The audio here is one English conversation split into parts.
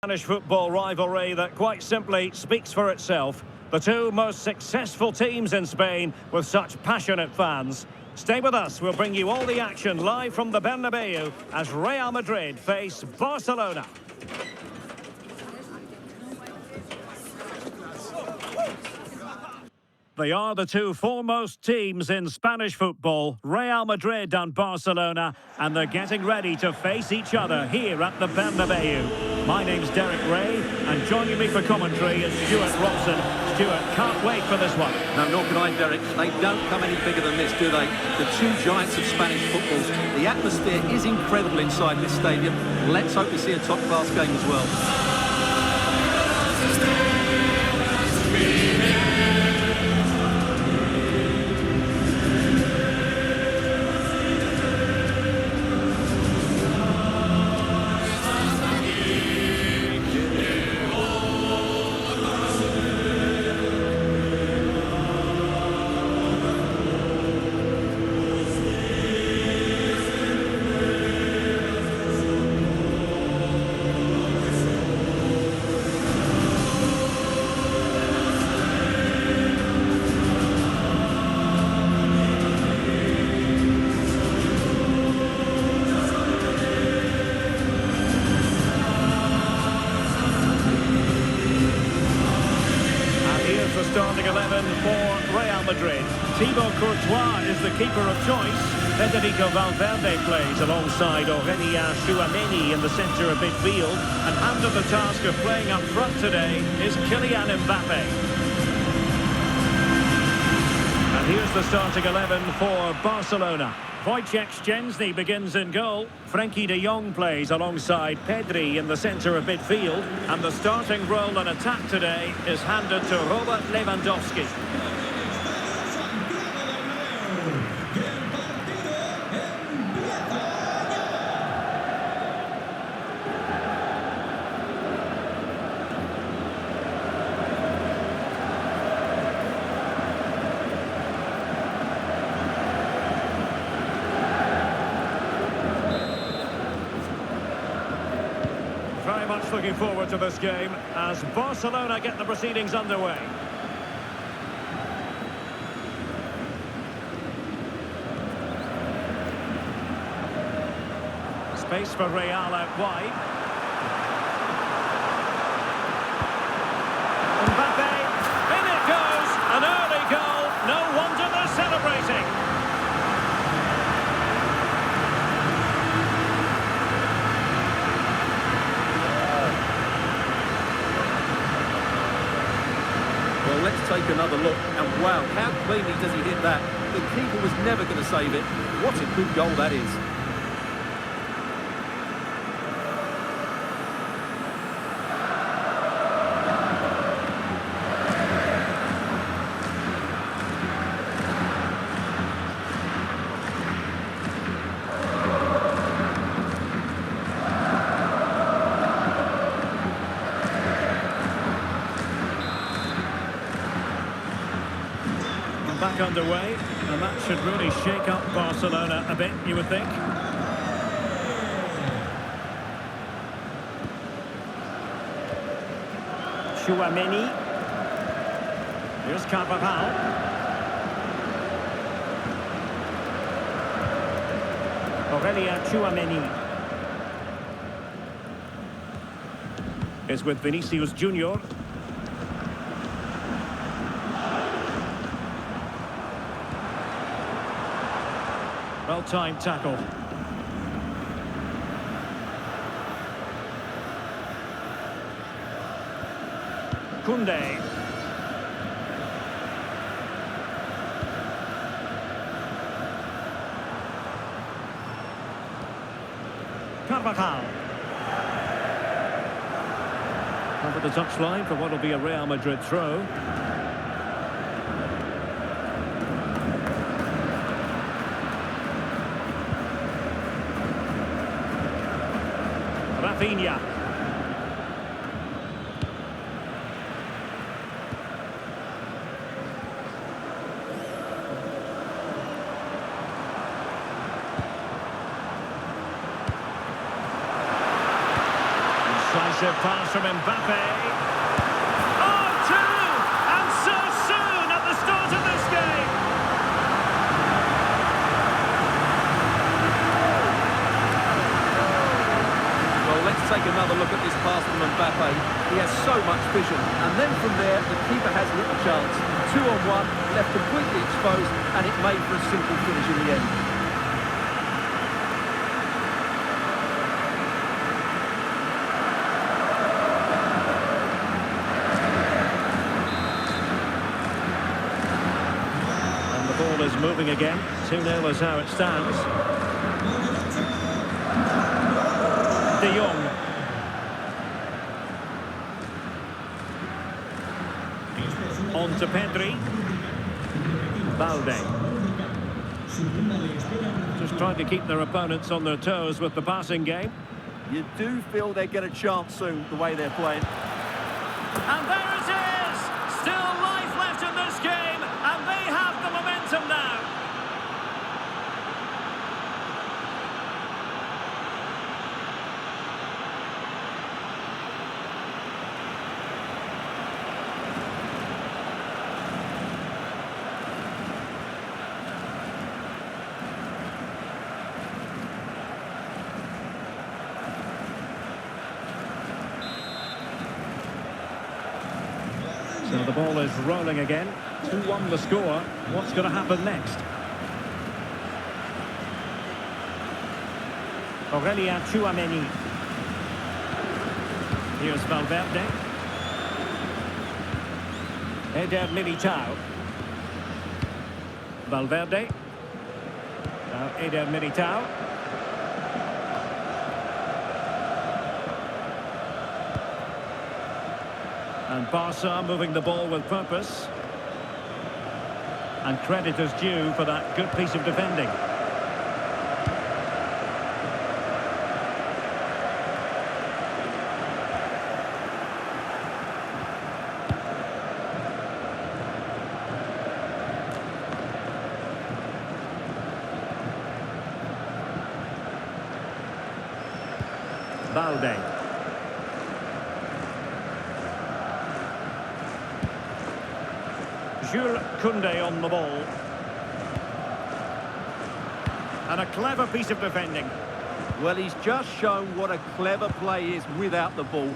Spanish football rivalry that quite simply speaks for itself. The two most successful teams in Spain with such passionate fans. Stay with us, we'll bring you all the action live from the Bernabéu as Real Madrid face Barcelona. They are the two foremost teams in Spanish football, Real Madrid and Barcelona, and they're getting ready to face each other here at the Bernabéu. My name's Derek Ray, and joining me for commentary is Stuart Robson. Stuart, can't wait for this one. No, nor can I, Derek. They don't come any bigger than this, do they? The two giants of Spanish football. The atmosphere is incredible inside this stadium. Let's hope we see a top-class game as well. Starting 11 for Real Madrid. Thibaut Courtois is the keeper of choice. Federico Valverde plays alongside Aurélien Tchouameni in the centre of midfield. And handed the task of playing up front today is Kylian Mbappe. And here's the starting 11 for Barcelona. Wojciech Szczęsny begins in goal. Frenkie de Jong plays alongside Pedri in the centre of midfield. And the starting role in attack today is handed to Robert Lewandowski. Very much looking forward to this game as Barcelona get the proceedings underway. Space for Real out wide. Mbappe, in it goes! An early goal, no wonder they're celebrating. Well, let's take another look. And wow, how cleanly does he hit that? The keeper was never going to save it. What a good goal that is. Back underway, and that should really shake up Barcelona a bit, you would think. Tchouameni. Here's Carvajal. Aurélien Tchouameni is with Vinicius Junior. Well-timed tackle. Koundé. Carvajal. Over the touchline for what will be a Real Madrid throw. Rafinha. Decisive pass from Mbappe. Oh, two! And so soon at the start of this game. Well, let's take another look at this pass from Mbappe. He has so much vision. And then from there, the keeper has little chance. 2-on-1, left completely exposed, and it made for a simple finish in the end. And the ball is moving again. 2-0 is how it stands. De Jong. On to Pedri. Balde. Just trying to keep their opponents on their toes with the passing game. You do feel they get a chance soon, the way they're playing. And there it is! Still life left in this game, and they have the momentum now. So the ball is rolling again. 2-1 the score. What's going to happen next? Aurelien Tchouameni. Here's Valverde. Eder Militao. Valverde. Now Eder Militao. And Barca moving the ball with purpose. And credit is due for that good piece of defending. Balde. Jules Koundé on the ball. And a clever piece of defending. Well, he's just shown what a clever play is without the ball.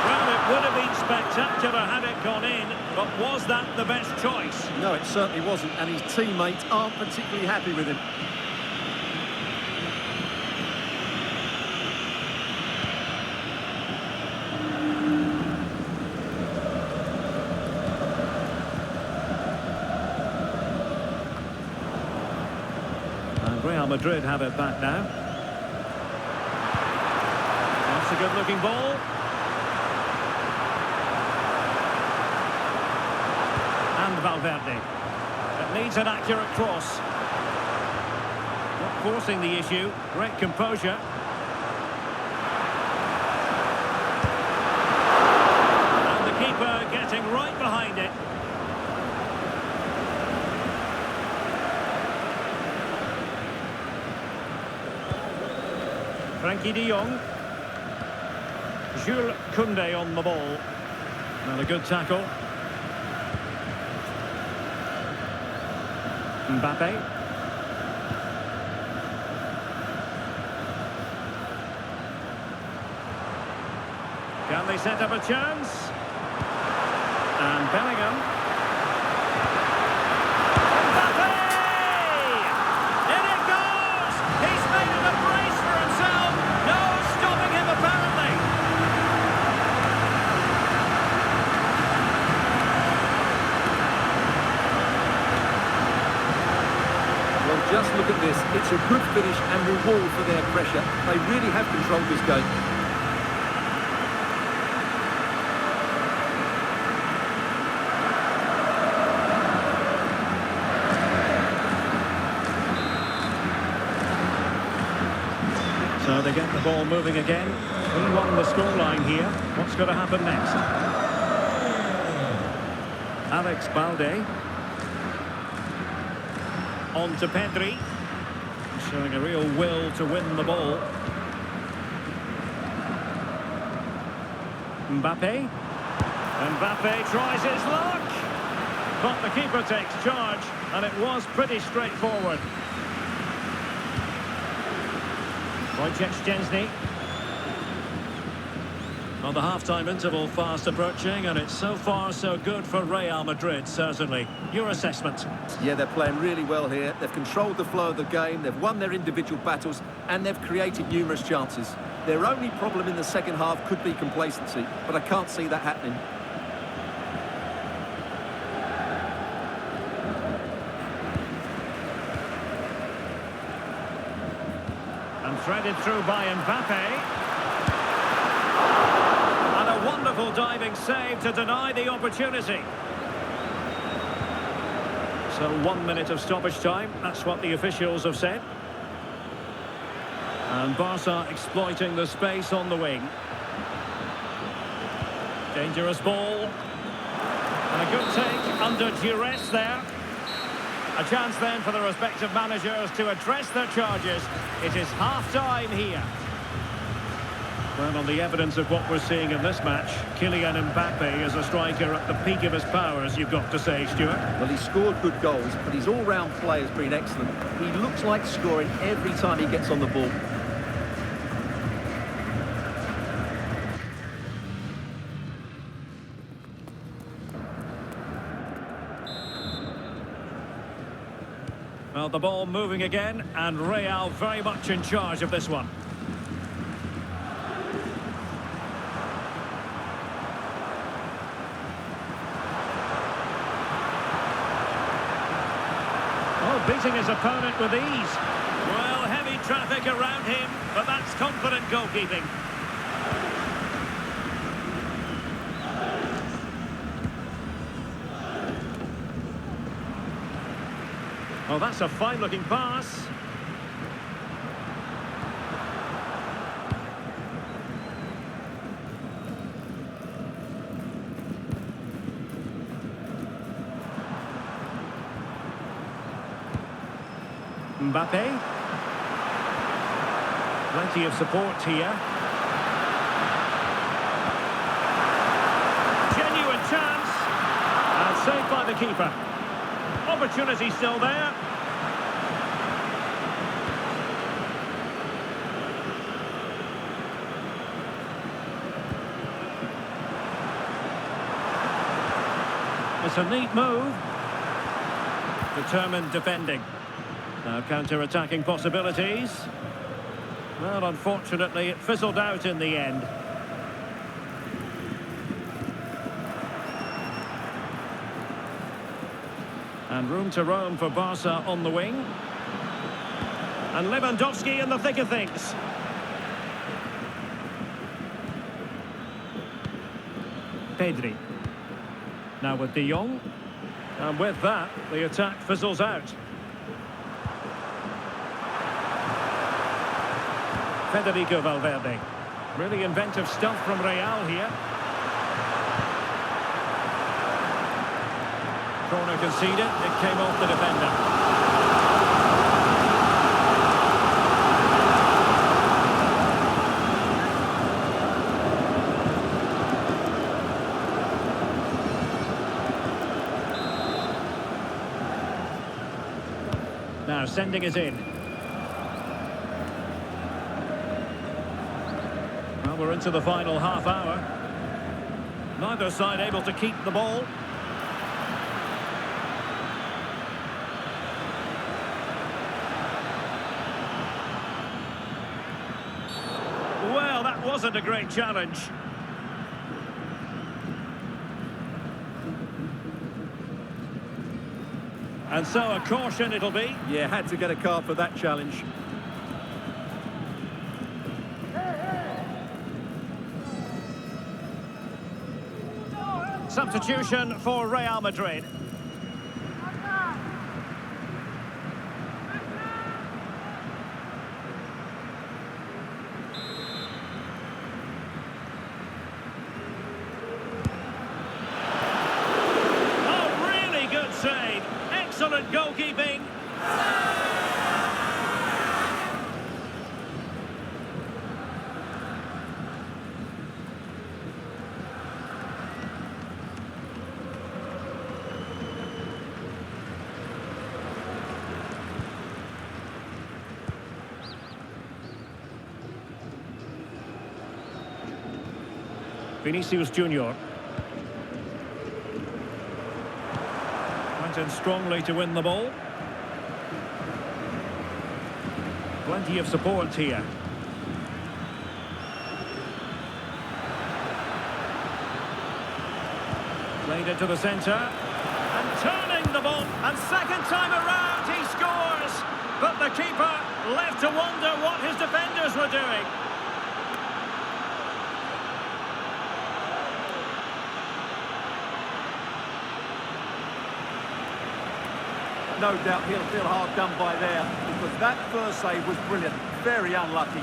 Well, it would have been spectacular had it gone in, but was that the best choice? No, it certainly wasn't, and his teammates aren't particularly happy with him. Real Madrid have it back now. That's a good-looking ball. And Valverde. It needs an accurate cross. Not forcing the issue. Great composure. And the keeper getting right behind it. Frankie de Jong. Jules Koundé on the ball. And a good tackle. Mbappe. Can they set up a chance? And Bellingham. Just look at this. It's a good finish and reward for their pressure. They really have controlled this game. So they get the ball moving again. 3-1 the scoreline here. What's going to happen next? Alex Balde. On to Pedri, showing a real will to win the ball. Mbappe. Mbappe tries his luck. But the keeper takes charge, and it was pretty straightforward. Wojciech Szczęsny. Well, the half-time interval fast approaching, and it's so far so good for Real Madrid, certainly. Your assessment? Yeah, they're playing really well here. They've controlled the flow of the game, they've won their individual battles, and they've created numerous chances. Their only problem in the second half could be complacency, but I can't see that happening. And threaded through by Mbappe. And a wonderful diving save to deny the opportunity. So 1 minute of stoppage time, that's what the officials have said. And Barca exploiting the space on the wing. Dangerous ball. And a good take under duress there. A chance then for the respective managers to address their charges. It is half-time here. Well, on the evidence of what we're seeing in this match, Kylian Mbappe is a striker at the peak of his powers, you've got to say, Stuart. Well, he scored good goals, but his all-round play has been excellent. He looks like scoring every time he gets on the ball. Well, the ball moving again, and Real very much in charge of this one. Oh, beating his opponent with ease. Well, heavy traffic around him, but that's confident goalkeeping. Oh, that's a fine-looking pass. Mbappe. Plenty of support here. Genuine chance. And saved by the keeper. Opportunity still there. It's a neat move. Determined defending. Now counter-attacking possibilities. Well, unfortunately, it fizzled out in the end. And room to roam for Barca on the wing. And Lewandowski in the thick of things. Pedri. Now with De Jong. And with that, the attack fizzles out. Federico Valverde. Really inventive stuff from Real here. Corner conceded, it came off the defender. Now sending it in. Well, we're into the final half hour. Neither side able to keep the ball. Well, that wasn't a great challenge. And so a caution it'll be. Yeah, had to get a card for that challenge. Substitution for Real Madrid. Oh, really good save. Excellent goalkeeping. Vinicius Junior. Went in strongly to win the ball. Plenty of support here. Played it to the centre. And turning the ball. And second time around he scores. But the keeper left to wonder what his defenders were doing. No doubt he'll feel hard done by there, because that first save was brilliant. Very unlucky.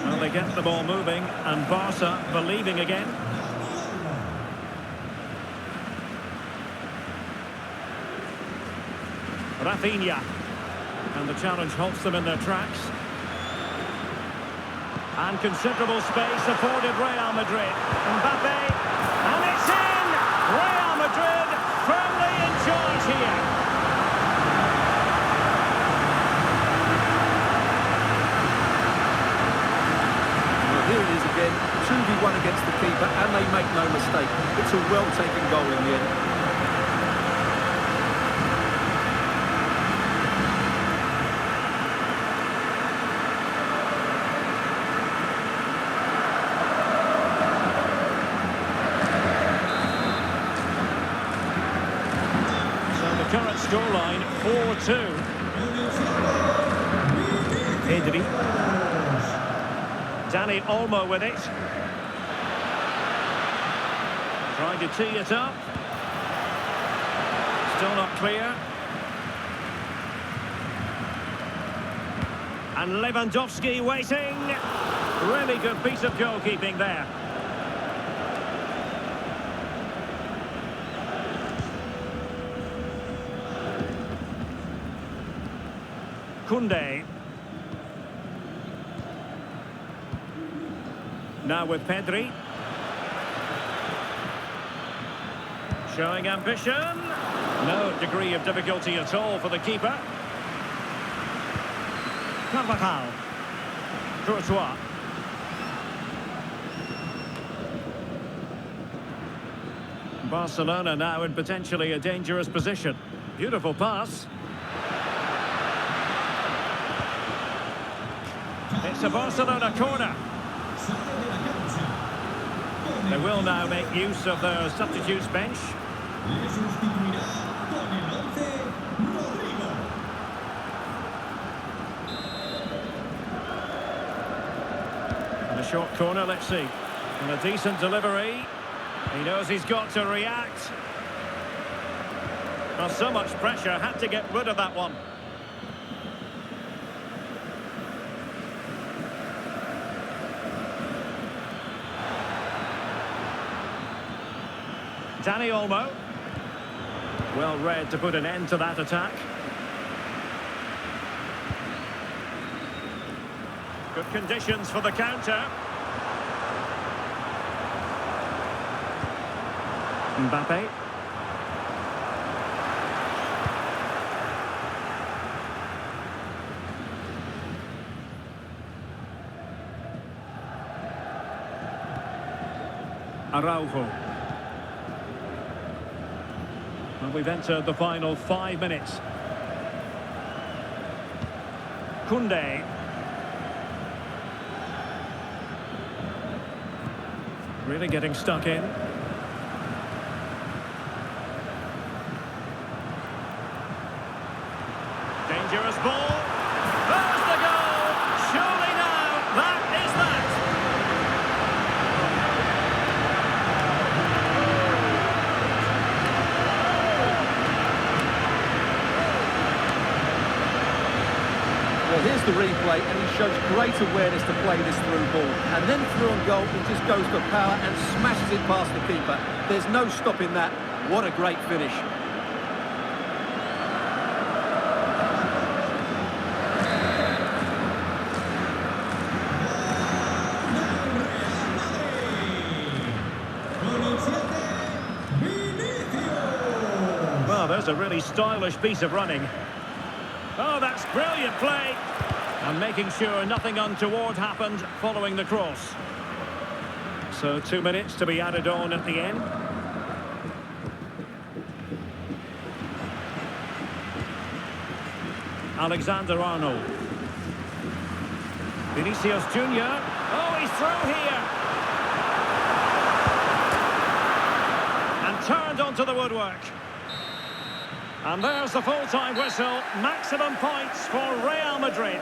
Well, they get the ball moving, and Barca believing again. Rafinha. And the challenge halts them in their tracks. And considerable space afforded Real Madrid. Mbappe. And it's in! Real Madrid firmly in charge here. Well, here it is again. 2v1 against the keeper, and they make no mistake. It's a well-taken goal in the end. Current scoreline 4-2. Pedri. Dani Olmo with it. Trying to tee it up. Still not clear. And Lewandowski waiting. Really good piece of goalkeeping there. Koundé. Now with Pedri. Showing ambition. No degree of difficulty at all for the keeper. Carvajal. Courtois. Barcelona now in potentially a dangerous position. Beautiful pass. It's a Barcelona corner. They will now make use of their substitutes bench. And a short corner, let's see. And a decent delivery. He knows he's got to react. Well, so much pressure, had to get rid of that one. Dani Olmo. Well read to put an end to that attack. Good conditions for the counter. Mbappe. Araujo. Well, we've entered the final 5 minutes. Koundé. Really getting stuck in. Dangerous ball. There's the goal. Surely now, that is that. Well, here's the replay, and he shows great awareness to play this through ball. And then through on goal, he just goes for power and smashes it past the keeper. There's no stopping that. What a great finish. There's a really stylish piece of running. Oh, that's brilliant play. And making sure nothing untoward happened following the cross. So 2 minutes to be added on at the end. Alexander-Arnold. Vinicius Junior. Oh, he's through here. And turned onto the woodwork. And there's the full-time whistle. Maximum points for Real Madrid.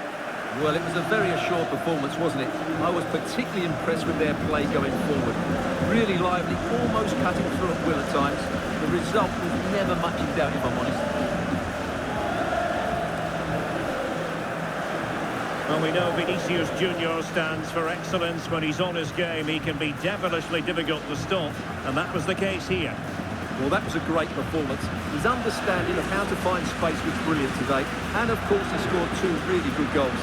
Well, it was a very assured performance, wasn't it? I was particularly impressed with their play going forward. Really lively, almost cutting through at will at times. The result was never much in doubt, if I'm honest. Well, we know Vinicius Junior stands for excellence. When he's on his game, he can be devilishly difficult to stop, and that was the case here. Well, that was a great performance. His understanding of how to find space was brilliant today, and of course he scored 2 really good goals.